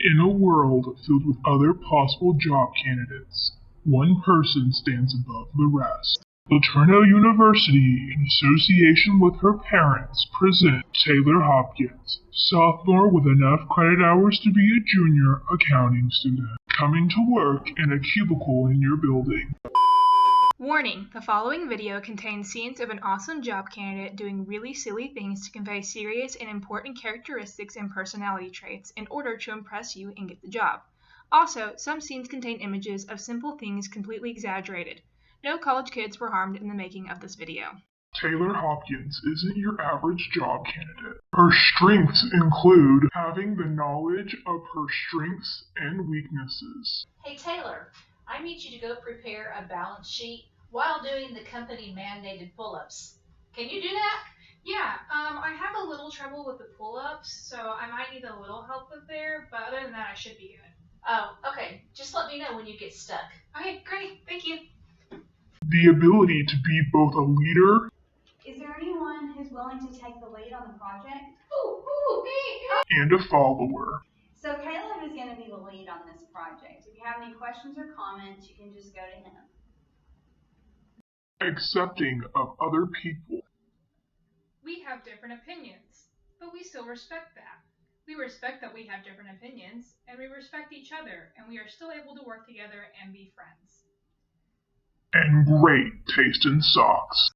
In a world filled with other possible job candidates, one person stands above the rest. LeTourneau University, in association with her parents, present Taylor Hopkins, sophomore with enough credit hours to be a junior accounting student, coming to work in a cubicle in your building. Warning, the following video contains scenes of an awesome job candidate doing really silly things to convey serious and important characteristics and personality traits in order to impress you and get the job. Also, some scenes contain images of simple things completely exaggerated. No college kids were harmed in the making of this video. Taylor Hopkins isn't your average job candidate. Her strengths include having the knowledge of her strengths and weaknesses. Hey Taylor, I need you to go prepare a balance sheet while doing the company mandated pull-ups. Can you do that? Yeah, I have a little trouble with the pull-ups, so I might need a little help with there, but other than that, I should be good. Oh, okay. Just let me know when you get stuck. Okay, great, thank you. The ability to be both a leader. Is there anyone who's willing to take the lead on the project? Me. And a follower. So Caleb is going to be the lead on this project. If you have any questions or comments, you can just go to him. Accepting of other people. We have different opinions, but we still respect that. We respect that we have different opinions, and we respect each other, and we are still able to work together and be friends. And great taste in socks.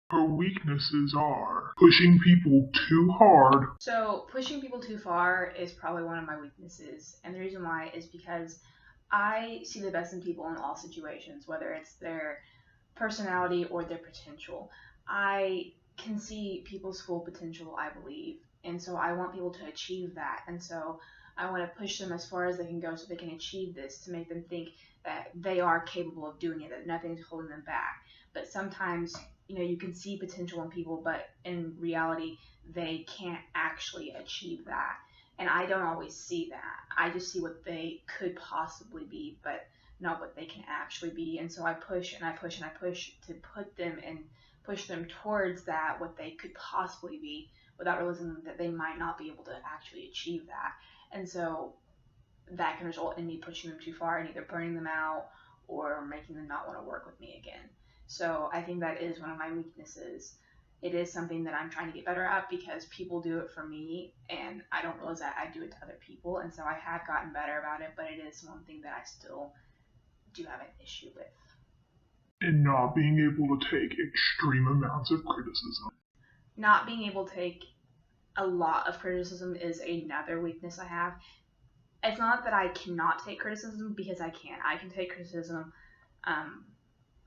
Her weaknesses are pushing people too hard. So, pushing people too far is probably one of my weaknesses, and the reason why is because I see the best in people in all situations, whether it's their personality or their potential. I can see people's full potential, I believe, and so I want people to achieve that, and so I want to push them as far as they can go so they can achieve this, to make them think that they are capable of doing it, that nothing's holding them back. But sometimes, you can see potential in people, but in reality, they can't actually achieve that. And I don't always see that. I just see what they could possibly be, but not what they can actually be. And so I push and I push and I push to put them and push them towards that, what they could possibly be, without realizing that they might not be able to actually achieve that. And so that can result in me pushing them too far and either burning them out or making them not want to work with me again. So I think that is one of my weaknesses. It is something that I'm trying to get better at because people do it for me and I don't realize that I do it to other people. And so I have gotten better about it, but it is one thing that I still do have an issue with. And not being able to take extreme amounts of criticism. Not being able to take a lot of criticism is another weakness I have. It's not that I cannot take criticism, because I can. I can take criticism.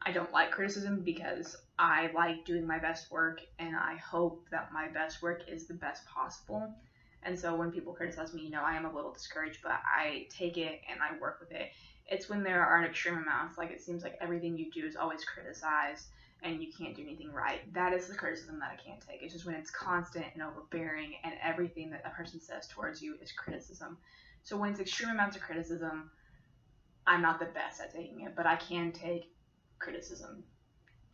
I don't like criticism because I like doing my best work, and I hope that my best work is the best possible. And so when people criticize me, I am a little discouraged, but I take it and I work with it. It's when there are extreme amounts, like it seems like everything you do is always criticized and you can't do anything right. That is the criticism that I can't take. It's just when it's constant and overbearing and everything that a person says towards you is criticism. So when it's extreme amounts of criticism, I'm not the best at taking it, but I can take criticism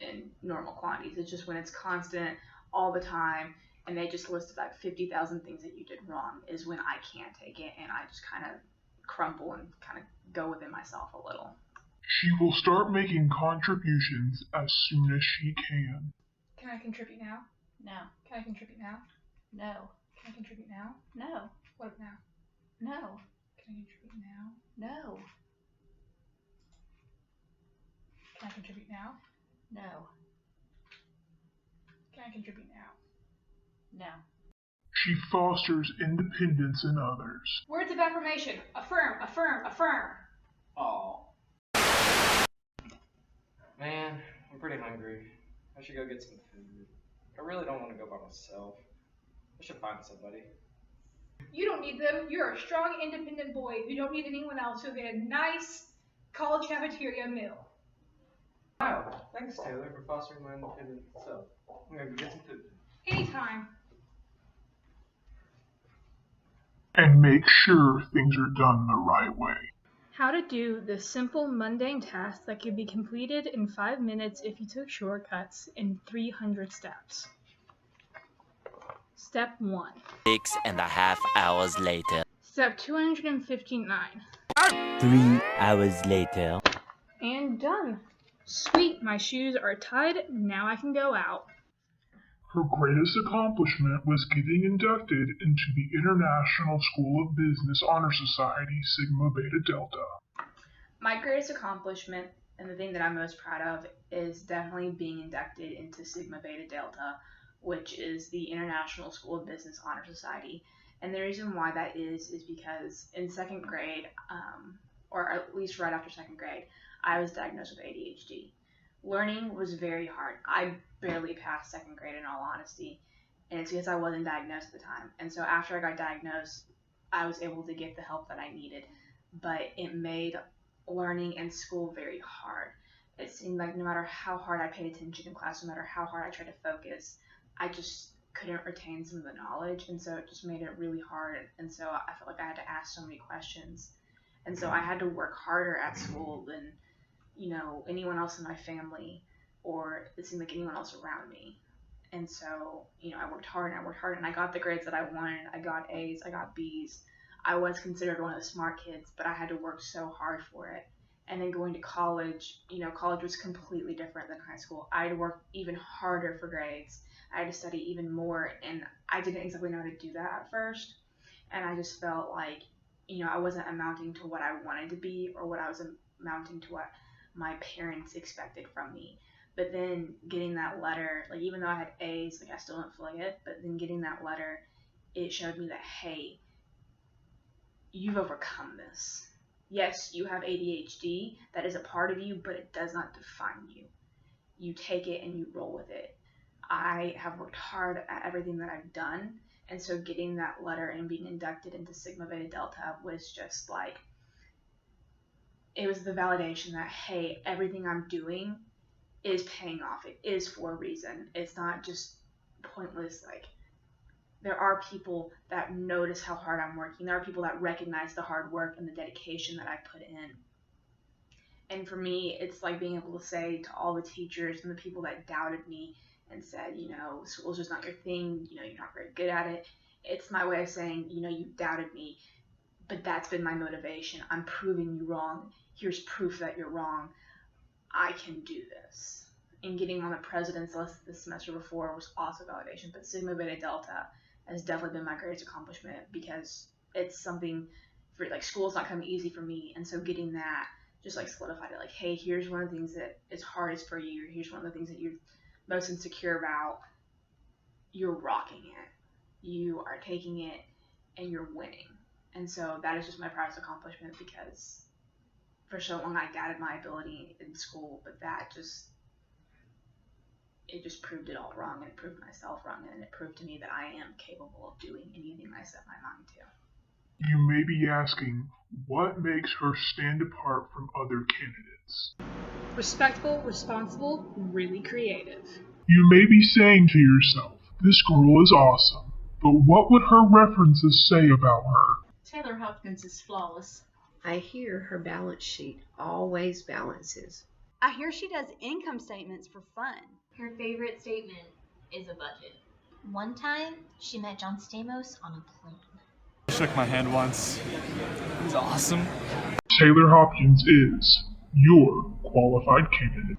in normal quantities. It's just when it's constant all the time and they just listed like 50,000 things that you did wrong is when I can't take it and I just kind of crumble and kind of go within myself a little. She will start making contributions as soon as she can. Can I contribute now? No. Can I contribute now? No. Can I contribute now? No. What now? No. Can I contribute now? No. Can I contribute now? No. Can I contribute now? No. She fosters independence in others. Words of affirmation. Affirm, affirm, affirm. Aw. Man, I'm pretty hungry. I should go get some food. I really don't want to go by myself. I should find somebody. You don't need them. You're a strong, independent boy who don't need anyone else. You'll get a nice college cafeteria meal. Wow, thanks Taylor for fostering my independent self. I'm gonna go get some food. Anytime. And make sure things are done the right way. How to do this simple, mundane task that could be completed in 5 minutes if you took shortcuts in 300 steps. Step 1. 6.5 hours later. Step 259. 3 hours later. And done. Sweet, my shoes are tied. Now I can go out. Her greatest accomplishment was getting inducted into the International School of Business Honor Society Sigma Beta Delta. My greatest accomplishment and the thing that I'm most proud of is definitely being inducted into Sigma Beta Delta, which is the International School of Business Honor Society. And the reason why that is because in second grade, or at least right after second grade, I was diagnosed with ADHD. Learning was very hard. I barely passed second grade in all honesty, and it's because I wasn't diagnosed at the time. And so after I got diagnosed, I was able to get the help that I needed, but it made learning and school very hard. It seemed like no matter how hard I paid attention in class, no matter how hard I tried to focus, I just couldn't retain some of the knowledge, and so it just made it really hard. And so I felt like I had to ask so many questions, and so I had to work harder at school than anyone else in my family, or it seemed like anyone else around me. And so I worked hard and I got the grades that I wanted. I got A's, I got B's. I was considered one of the smart kids, but I had to work so hard for it. And then going to college, college was completely different than high school. I had to work even harder for grades. I had to study even more, and I didn't exactly know how to do that at first. And I just felt like, I wasn't amounting to what I wanted to be, or what I was amounting to what my parents expected from me. But then getting that letter, like even though I had A's, like I still didn't feel like it, but then getting that letter, it showed me that, hey, you've overcome this. Yes, you have ADHD, that is a part of you, but it does not define you. You take it and you roll with it. I have worked hard at everything that I've done, and so getting that letter and being inducted into Sigma Beta Delta was just like, it was the validation that, hey, everything I'm doing is paying off. It is for a reason. It's not just pointless. Like, there are people that notice how hard I'm working. There are people that recognize the hard work and the dedication that I put in. And for me, it's like being able to say to all the teachers and the people that doubted me and said, school's just not your thing, you're not very good at it. It's my way of saying, you doubted me, but that's been my motivation. I'm proving you wrong. Here's proof that you're wrong. I can do this. And getting on the president's list this semester before was also validation, but Sigma Beta Delta has definitely been my greatest accomplishment, because it's something for, like, school's not coming easy for me, and so getting that just like solidified it, like, hey, here's one of the things that is hardest for you, or here's one of the things that you're most insecure about. You're rocking it. You are taking it and you're winning. And so that is just my proudest accomplishment, because for so long I doubted my ability in school, but it just proved it all wrong, and it proved myself wrong, and it proved to me that I am capable of doing anything I set my mind to. You may be asking, what makes her stand apart from other candidates? Respectful, responsible, really creative. You may be saying to yourself, this girl is awesome, but what would her references say about her? Taylor Hopkins is flawless. I hear her balance sheet always balances. I hear she does income statements for fun. Her favorite statement is a budget. One time, she met John Stamos on a plane. Shook my hand once. It was awesome. Taylor Hopkins is your qualified candidate.